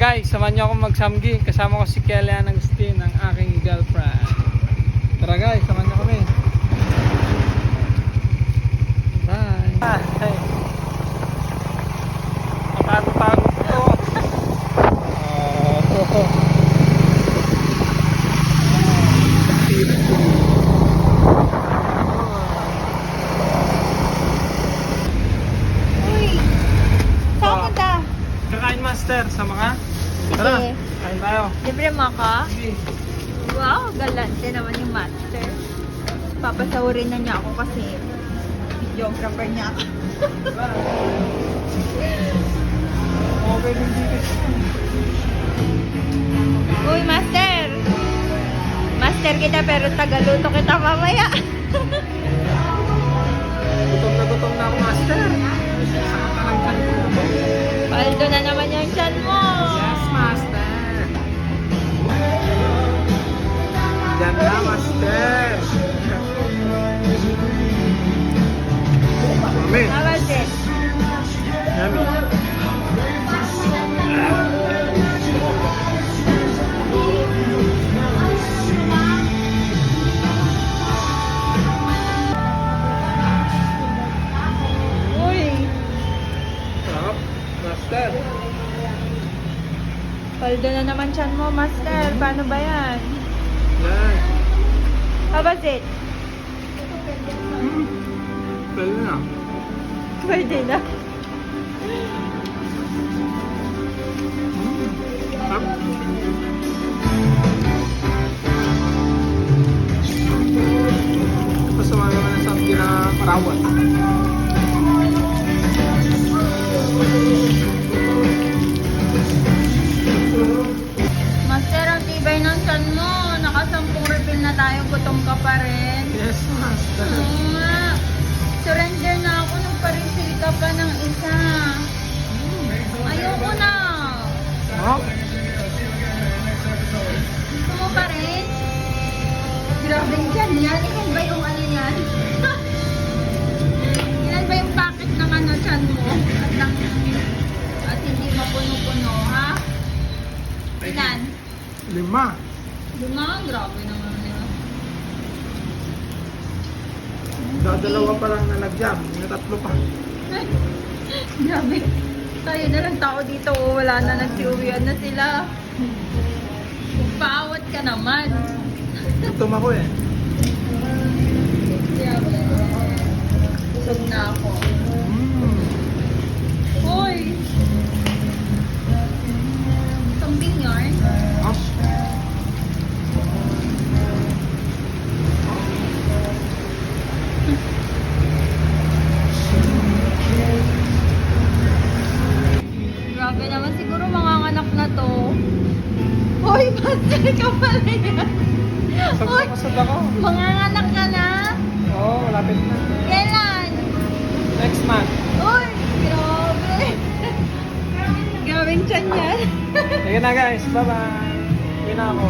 guys, samahan niyo ako magsamgi. Kasama ko si Kellyanne Agustin, ang aking girlfriend. Tara guys, samahan niyo kami. Bye. Hey. Mapagod ito. Uy! Saan punta? Kakain master, sama ka? Tara, Sige. kain tayo. Libre mo ako? Sige. Wow, galante naman yung master. Papasawarin na niya ako kasi videographer niya ako. Okay din dito. Uy, master! Master kita pero tagaluto kita mamaya. Gutom na ako master. Saan ka lang kanto? Paldo na naman yung chan mo. Yes, master. Yan na, master. Mami. How was it? Yummy. Uy! Sarap, master. Paldo na naman chan mo, master. Paano ba yan? Yan. How was it? Pwede na. Pwede na. Sarap. Pasama naman ang sabi na parawan. Master, ang tibay ng chan mo. Nakasampung refill na tayo. Gutom ka pa rin. Yes, master. Oo nga. Surrender na ako nung pa-refill ka pa ng isa. Ayoko na. Oh, Gusto mo pa rin? Grabe yan. Yan. Ilan ba yung ano yan? Ilan ba yung packet ng ano chan mo? At hindi mapuno-puno, ha? Ilan? 5. Lima? Grabe naman yun. Dalawa pa lang nalagyan. May 3 pa. Grabe. Tayo na lang tao dito. Wala na, nagsiuwian na sila. Paawat ka naman. Gutom ako eh. Grabe. Busog na ako. Hoy! Kambing yarn? Oh. Grabe naman. Siguro manganganak na to. Hoy, master ka pala yan. Hoy, Pasod ako. manganganak ka na? Oo, oh, malapit na. Kailan? Next month. Uy, grabe. Gawing tiyan yan. Sige na guys, bye-bye. Uwi na ako.